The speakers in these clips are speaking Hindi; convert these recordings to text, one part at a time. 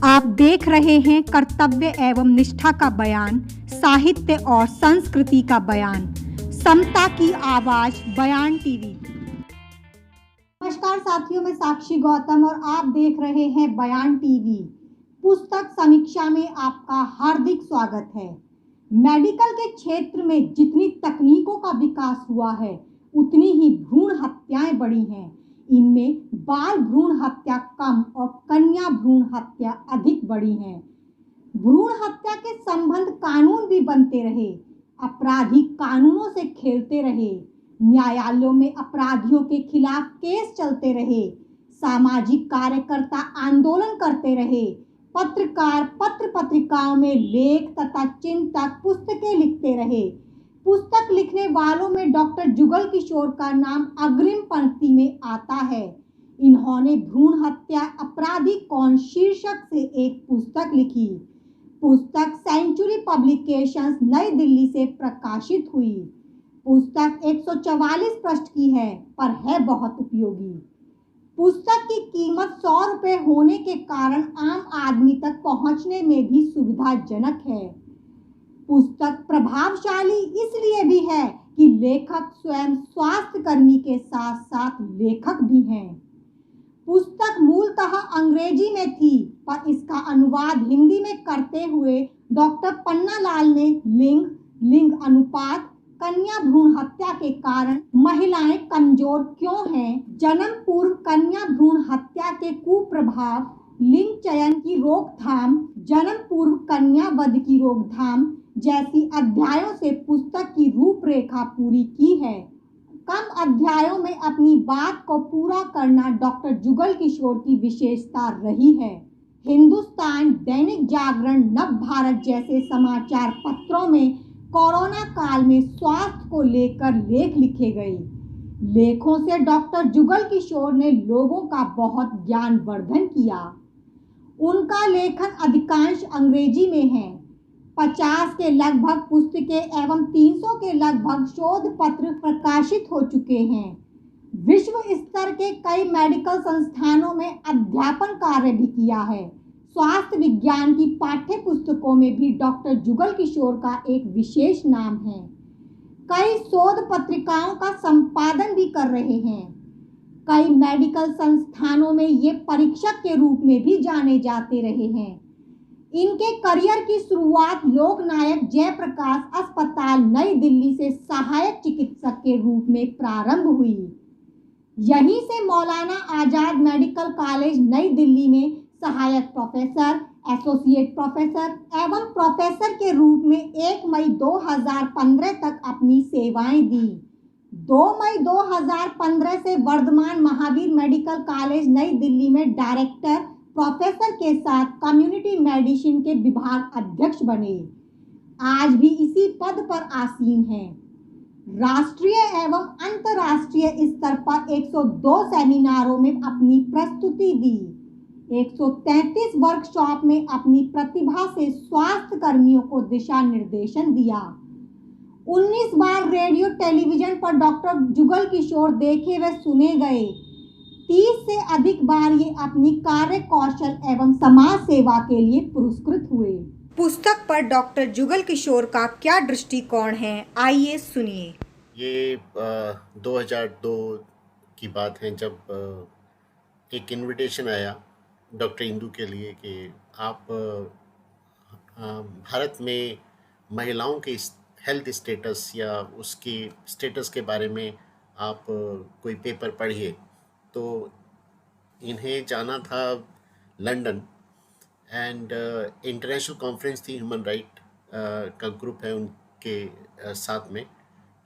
आप देख रहे हैं कर्तव्य एवं निष्ठा का बयान, साहित्य और संस्कृति का बयान, समता की आवाज बयान टीवी। नमस्कार साथियों, मैं साक्षी गौतम और आप देख रहे हैं बयान टीवी। पुस्तक समीक्षा में आपका हार्दिक स्वागत है। मेडिकल के क्षेत्र में जितनी तकनीकों का विकास हुआ है, उतनी ही भ्रूण हत्याएं बढ़ी हैं। इनमें बाल भ्रूण हत्या कम और कन्या भ्रूण हत्या अधिक बढ़ी है। भ्रूण हत्या के संबंध कानून भी बनते रहे, अपराधी कानूनों से खेलते रहे, न्यायालयों में अपराधियों के खिलाफ केस चलते रहे, सामाजिक कार्यकर्ता आंदोलन करते रहे, पत्रकार पत्र पत्रिकाओं में लेख तथा चिंतक पुस्तकें लिखते रहे। पुस्तक लिखने वालों में डॉक्टर जुगल किशोर का नाम अग्रिम पंक्ति में आता है। इन्होंने भ्रूण हत्या अपराधी कौन शीर्षक से एक पुस्तक लिखी। पुस्तक सेंचुरी पब्लिकेशंस नई दिल्ली से प्रकाशित हुई। पुस्तक 144 पृष्ठ की है, पर है बहुत उपयोगी। पुस्तक की कीमत 100 रुपये होने के कारण आम आदमी तक पहुंचने में भी सुविधाजनक है। पुस्तक प्रभावशाली इसलिए भी है कि लेखक स्वयं स्वास्थ्य कर्मी के साथ साथ लेखक भी हैं। पुस्तक मूलतः अंग्रेजी में थी, पर इसका अनुवाद हिंदी में करते हुए डॉक्टर पन्नालाल ने लिंग अनुपात, कन्या भ्रूण हत्या के कारण महिलाएं कमजोर क्यों हैं, जन्म पूर्व कन्या भ्रूण हत्या के कुप्रभाव, लिंग चयन की रोकथाम, जन्म पूर्व कन्या वध की रोकथाम जैसी अध्यायों से पुस्तक की रूपरेखा पूरी की है। कम अध्यायों में अपनी बात को पूरा करना डॉक्टर जुगल किशोर की विशेषता रही है। हिंदुस्तान, दैनिक जागरण, नव भारत जैसे समाचार पत्रों में कोरोना काल में स्वास्थ्य को लेकर लेख लिखे गए। लेखों से डॉक्टर जुगल किशोर ने लोगों का बहुत ज्ञानवर्धन किया। उनका लेखन अधिकांश अंग्रेजी में है। 50 के लगभग पुस्तकें एवं 300 के लगभग शोध पत्र प्रकाशित हो चुके हैं। विश्व स्तर के कई मेडिकल संस्थानों में अध्यापन कार्य भी किया है। स्वास्थ्य विज्ञान की पाठ्य पुस्तकों में भी डॉक्टर जुगल किशोर का एक विशेष नाम है। कई शोध पत्रिकाओं का संपादन भी कर रहे हैं। कई मेडिकल संस्थानों में ये परीक्षक के रूप में भी जाने जाते रहे हैं। इनके करियर की शुरुआत लोकनायक जयप्रकाश अस्पताल नई दिल्ली से सहायक चिकित्सक के रूप में प्रारंभ हुई। यहीं से मौलाना आजाद मेडिकल कॉलेज नई दिल्ली में सहायक प्रोफेसर, एसोसिएट प्रोफेसर एवं प्रोफेसर के रूप में 1 मई 2015 तक अपनी सेवाएं दी। 2 मई 2015 से वर्धमान महावीर मेडिकल कॉलेज नई दिल्ली में डायरेक्टर प्रोफेसर के साथ कम्युनिटी मेडिसिन के विभाग अध्यक्ष बने। आज भी इसी पद पर आसीन हैं। राष्ट्रीय एवं अंतर्राष्ट्रीय स्तर पर 102 सेमिनारों में अपनी प्रस्तुति दी। 133 वर्कशॉप में अपनी प्रतिभा से स्वास्थ्य कर्मियों को दिशा निर्देशन दिया। 19 बार रेडियो टेलीविजन पर डॉक्टर जुगल किशोर देखे व सुने गए। 30 से अधिक बार ये अपनी कार्य कौशल एवं समाज सेवा के लिए पुरस्कृत हुए। पुस्तक पर डॉक्टर जुगल किशोर का क्या दृष्टिकोण है, आइए सुनिए। ये 2002 की बात है, जब एक इनविटेशन आया डॉक्टर इंदू के लिए कि आप भारत में महिलाओं के हेल्थ स्टेटस या उसकी स्टेटस के बारे में आप कोई पेपर पढ़िए। तो इन्हें जाना था लंदन एंड इंटरनेशनल कॉन्फ्रेंस थी, ह्यूमन राइट का ग्रुप है उनके साथ में।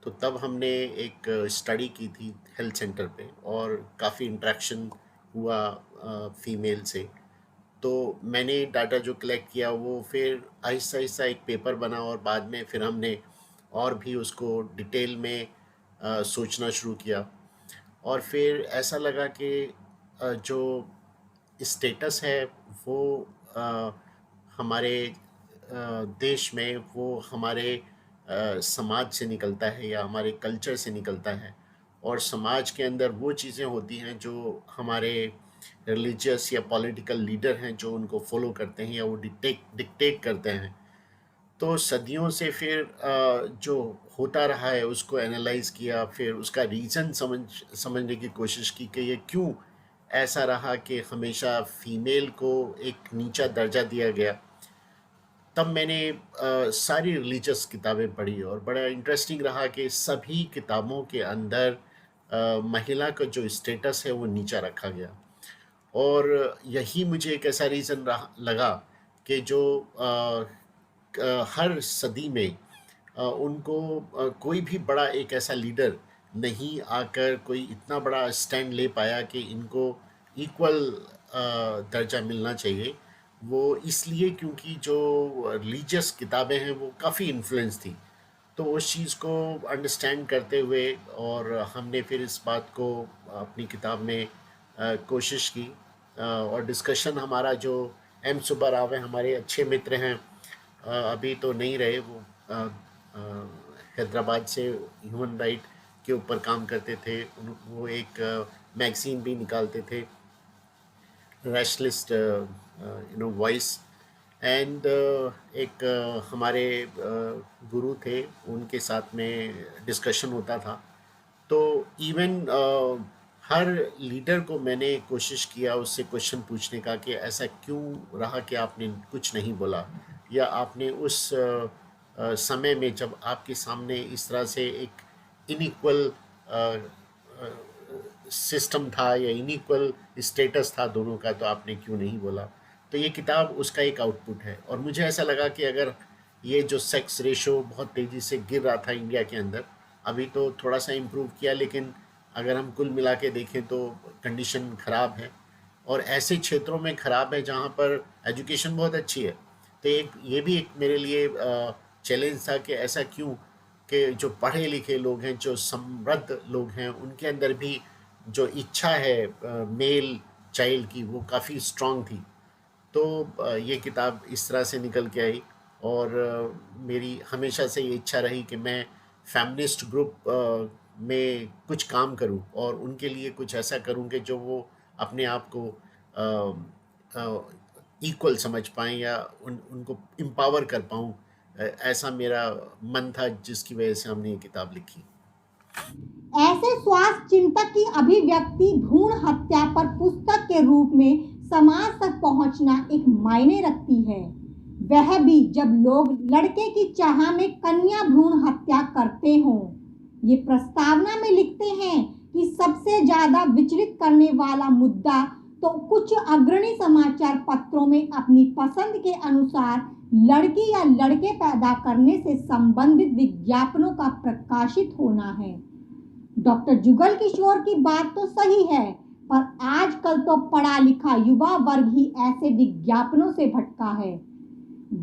तो तब हमने एक स्टडी की थी हेल्थ सेंटर पे और काफ़ी इंटरेक्शन हुआ फीमेल से। तो मैंने डाटा जो कलेक्ट किया वो फिर आहिस्ता आहिस्ता एक पेपर बना और बाद में फिर हमने और भी उसको डिटेल में सोचना शुरू किया। और फिर ऐसा लगा कि जो स्टेटस है वो हमारे देश में, वो हमारे समाज से निकलता है या हमारे कल्चर से निकलता है। और समाज के अंदर वो चीज़ें होती हैं जो हमारे रिलीजियस या पॉलिटिकल लीडर हैं जो उनको फॉलो करते हैं या वो डिक्टेट करते हैं। तो सदियों से फिर जो होता रहा है उसको एनालाइज किया, फिर उसका रीज़न समझने की कोशिश की कि ये क्यों ऐसा रहा कि हमेशा फीमेल को एक नीचा दर्जा दिया गया। तब मैंने सारी रिलीजियस किताबें पढ़ी और बड़ा इंटरेस्टिंग रहा कि सभी किताबों के अंदर महिला का जो स्टेटस है वो नीचा रखा गया। और यही मुझे एक ऐसा रीज़न लगा कि जो हर सदी में उनको कोई भी बड़ा एक ऐसा लीडर नहीं आकर कोई इतना बड़ा स्टैंड ले पाया कि इनको इक्वल दर्जा मिलना चाहिए। वो इसलिए क्योंकि जो रिलीजियस किताबें हैं वो काफ़ी इन्फ्लुएंस थी। तो उस चीज़ को अंडरस्टैंड करते हुए और हमने फिर इस बात को अपनी किताब में कोशिश की। और डिस्कशन हमारा जो एम सुब्बा राव हैं, हमारे अच्छे मित्र हैं, अभी तो नहीं रहे, वो हैदराबाद से ह्यूमन राइट के ऊपर काम करते थे। वो एक मैगज़ीन भी निकालते थे, रैशलिस्ट वॉइस। एंड एक हमारे गुरु थे, उनके साथ में डिस्कशन होता था। तो इवन हर लीडर को मैंने कोशिश किया उससे क्वेश्चन पूछने का कि ऐसा क्यों रहा कि आपने कुछ नहीं बोला, या आपने उस समय में जब आपके सामने इस तरह से एक इनइक्वल सिस्टम था या इनइक्वल स्टेटस था दोनों का, तो आपने क्यों नहीं बोला। तो ये किताब उसका एक आउटपुट है। और मुझे ऐसा लगा कि अगर ये जो सेक्स रेशो बहुत तेज़ी से गिर रहा था इंडिया के अंदर, अभी तो थोड़ा सा इम्प्रूव किया, लेकिन अगर हम कुल मिला के देखें तो कंडीशन ख़राब है, और ऐसे क्षेत्रों में ख़राब है जहाँ पर एजुकेशन बहुत अच्छी है। तो ये भी एक मेरे लिए चैलेंज था कि ऐसा क्यों कि जो पढ़े लिखे लोग हैं, जो समृद्ध लोग हैं, उनके अंदर भी जो इच्छा है मेल चाइल्ड की वो काफ़ी स्ट्रांग थी। तो ये किताब इस तरह से निकल के आई। और मेरी हमेशा से ये इच्छा रही कि मैं फेमिनिस्ट ग्रुप में कुछ काम करूं और उनके लिए कुछ ऐसा करूं कि जो वो अपने आप को इक्वल समझ पाएं या उनको एम्पावर कर पाऊं। ऐसा मेरा मन था, जिसकी वजह से हमने ये किताब लिखी। ऐसे स्वास्थ्य चिंतक की अभिव्यक्ति भ्रूण हत्या पर पुस्तक के रूप में समाज तक पहुंचना एक मायने रखती है, वह भी जब लोग लड़के की चाह में कन्या भ्रूण हत्या करते हों। ये प्रस्तावना में लिखते हैं कि सबसे ज्यादा विचलित करने वाला मुद्दा तो कुछ अग्रणी समाचार पत्रों में अपनी पसंद के अनुसार लड़की या लड़के पैदा करने से संबंधित विज्ञापनों का प्रकाशित होना है। डॉक्टर जुगल किशोर की बात तो सही है, पर आजकल तो पढ़ा लिखा युवा वर्ग ही ऐसे विज्ञापनों से भटका है।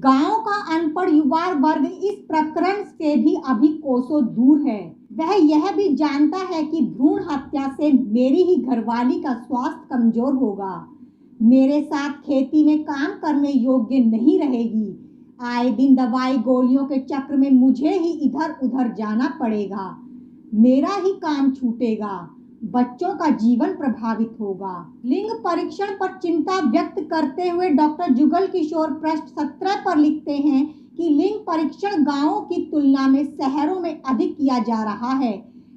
गांव का अनपढ़ युवा वर्ग इस प्रकरण से भी अभी कोसों दूर है। वह यह भी जानता है कि भ्रूण हत्या से मेरी ही घरवाली का स्वास्थ्य कमजोर होगा, मेरे साथ खेती में काम करने योग्य नहीं रहेगी, आए दिन दवाई गोलियों के चक्र में मुझे ही इधर उधर जाना पड़ेगा, मेरा ही काम छूटेगा, बच्चों का जीवन प्रभावित होगा। लिंग परीक्षण पर चिंता व्यक्त करते हुए डॉक्टर जुगल किशोर पृष्ठ 17 पर लिखते हैं कि लिंग परीक्षण गांवों की तुलना में शहरों में अधिक किया जा रहा है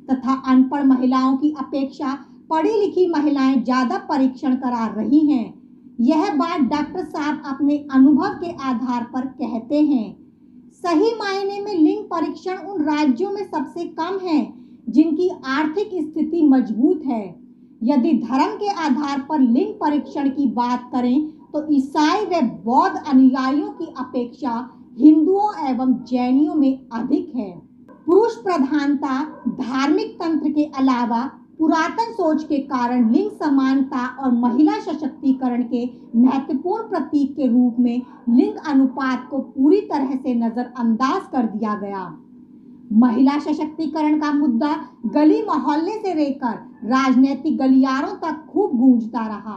तथा अनपढ़ महिलाओं की अपेक्षा पढ़ी लिखी महिलाएं ज्यादा परीक्षण करा रही हैं। यह बात डॉक्टर साहब अपने अनुभव के आधार पर कहते हैं। सही मायने में लिंग परीक्षण उन राज्यों में सबसे कम है जिनकी आर्थिक स्थिति मजबूत है। यदि धर्म के आधार पर लिंग परीक्षण की बात करें तो ईसाई व बौद्ध अनुयायियों की अपेक्षा हिंदुओं एवं जैनियों में अधिक है। पुरुष प्रधानता, धार्मिक तंत्र के अलावा पुरातन सोच के कारण लिंग समानता और महिला सशक्तिकरण के महत्वपूर्ण प्रतीक के रूप में लिंग अनुपात को पूरी तरह से नजरअंदाज कर दिया गया। महिला सशक्तिकरण का मुद्दा गली मोहल्ले से लेकर राजनीतिक गलियारों तक खूब गूंजता रहा।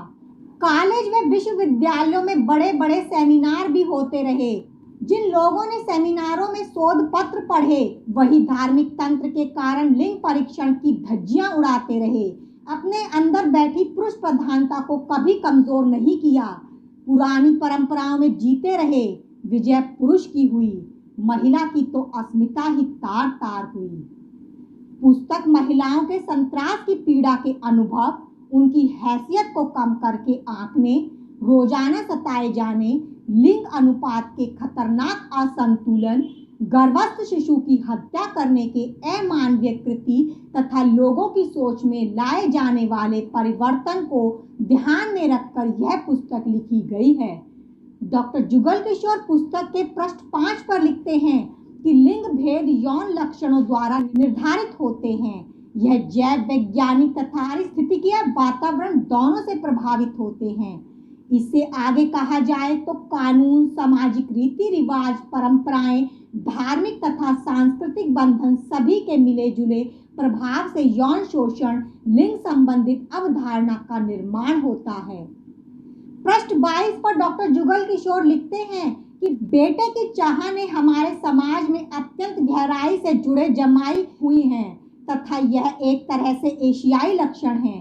कॉलेज व विश्वविद्यालयों में बड़े बड़े सेमिनार भी होते रहे। जिन लोगों ने सेमिनारों में शोध पत्र पढ़े वही धार्मिक तंत्र के कारण लिंग परीक्षण की धज्जियां उड़ाते रहे। अपने अंदर बैठी पुरुष प्रधानता को कभी कमजोर नहीं किया। पुरानी परंपराओं में जीते रहे। विजय पुरुष की हुई, महिला की तो अस्मिता ही तार तार हुई। पुस्तक महिलाओं के संत्रास की पीड़ा के अनुभव, उनकी हैसियत को कम करके आंकने, रोजाना सताए जाने, लिंग अनुपात के खतरनाक असंतुलन, गर्भस्थ शिशु की हत्या करने के अमानवीय कृति तथा लोगों की सोच में लाए जाने वाले परिवर्तन को ध्यान में रखकर यह पुस्तक लिखी गई है। डॉक्टर जुगल किशोर पुस्तक के पृष्ठ 5 पर लिखते हैं कि लिंग भेद यौन लक्षणों द्वारा निर्धारित होते हैं। यह जैव वैज्ञानिक तथा पारिस्थितिकीय वातावरण दोनों से प्रभावित होते हैं। इससे आगे कहा जाए तो कानून, सामाजिक रीति रिवाज, परंपराएं, धार्मिक तथा सांस्कृतिक बंधन सभी के मिले जुले प्रभाव से यौन शोषण, लिंग संबंधित अवधारणा का निर्माण होता है। पृष्ठ 22 पर डॉक्टर जुगल किशोर लिखते हैं कि बेटे की चाह ने हमारे समाज में अत्यंत गहराई से जुड़े जमाई हुई हैं तथा यह एक तरह से एशियाई लक्षण है।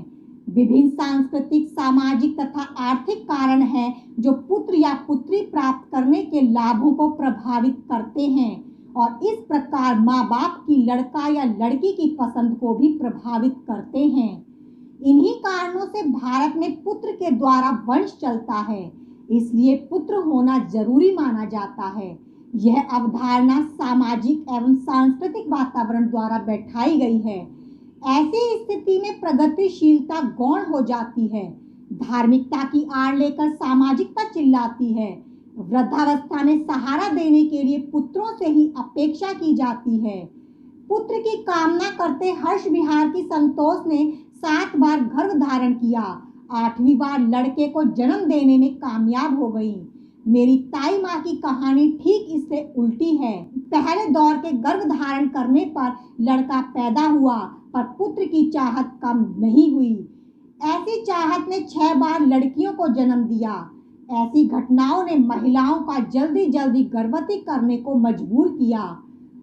विभिन्न सांस्कृतिक, सामाजिक तथा आर्थिक कारण हैं जो पुत्र या पुत्री प्राप्त करने के लाभों को प्रभावित करते हैं और इस प्रकार माँ बाप की लड़का या लड़की की पसंद को भी प्रभावित करते हैं। इन्हीं कारणों से भारत में पुत्र के द्वारा वंश चलता है, इसलिए पुत्र होना जरूरी माना जाता है। यह अवधारणा सामाजिक एवं सांस्कृतिक वातावरण द्वारा बैठाई गई है। ऐसी स्थिति में प्रगतिशीलता गौण हो जाती है। धार्मिकता की आड़ लेकर सामाजिकता चिल्लाती है। वृद्धावस्था में सहारा देने के लिए पुत्रों से ही अपेक्षा की जाती है। पुत्र की कामना करते हर्ष विहार की संतोष ने 7 बार गर्भ धारण किया, 8वीं बार लड़के को जन्म देने में कामयाब हो गई। मेरी ताई माँ की कहानी ठीक इससे उल्टी है। पहले दौर के गर्भ धारण करने पर लड़का पैदा हुआ पर पुत्र की चाहत कम नहीं हुई। ऐसी चाहत ने 6 बार लड़कियों को जन्म दिया। ऐसी घटनाओं ने महिलाओं का जल्दी जल्दी गर्भवती करने को मजबूर किया।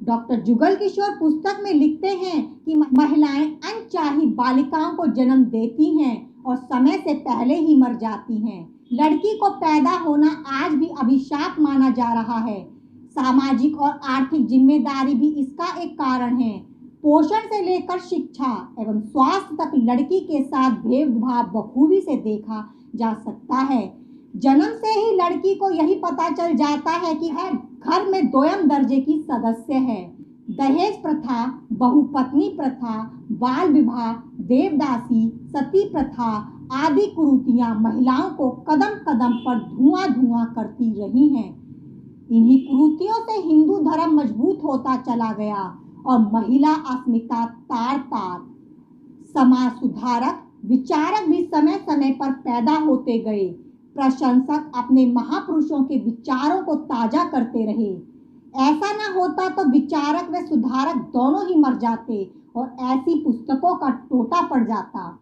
डॉक्टर जुगल किशोर पुस्तक में लिखते हैं कि महिलाएं अनचाही बालिकाओं को जन्म देती हैं और समय से पहले ही मर जाती हैं। लड़की को पैदा होना आज भी अभिशाप माना जा रहा है। सामाजिक और आर्थिक जिम्मेदारी भी इसका एक कारण है। पोषण से लेकर शिक्षा एवं स्वास्थ्य तक लड़की के साथ भेदभाव बखूबी से देखा जा सकता है। जन्म से ही लड़की को यही पता चल जाता है कि वह घर में दोयम दर्जे की सदस्य है। दहेज प्रथा, बहुपत्नी प्रथा, बाल विवाह, देवदासी, सती प्रथा आदि कुरीतियां महिलाओं को कदम कदम पर धुआं धुआं करती रही हैं। इन्हीं कुरीतियों से हिंदू धर्म मजबूत होता चला गया और महिला अस्मिता तार तार। समाज सुधारक, विचारक भी समय समय पर पैदा होते गए। प्रशंसक अपने महापुरुषों के विचारों को ताजा करते रहे। ऐसा न होता तो विचारक व सुधारक दोनों ही मर जाते और ऐसी पुस्तकों का टोटा पड़ जाता।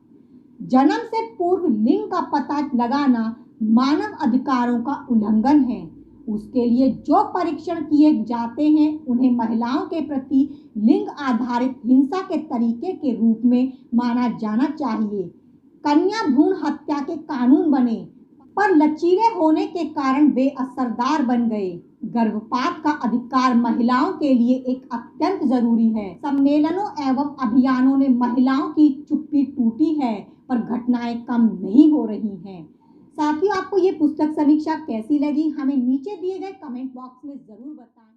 जन्म से पूर्व लिंग का पता लगाना मानव अधिकारों का उल्लंघन है। उसके लिए जो परीक्षण किए जाते हैं उन्हें महिलाओं के प्रति लिंग आधारित हिंसा के तरीके के रूप में माना जाना चाहिए। कन्या भ्रूण हत्या के कानून बने पर लचीले होने के कारण वे असरदार बन गए। गर्भपात का अधिकार महिलाओं के लिए एक अत्यंत जरूरी है। सम्मेलनों एवं अभियानों ने महिलाओं की चुप्पी टूटी है पर घटनाएं कम नहीं हो रही हैं। साथियों, आपको ये पुस्तक समीक्षा कैसी लगी हमें नीचे दिए गए कमेंट बॉक्स में जरूर बताएं।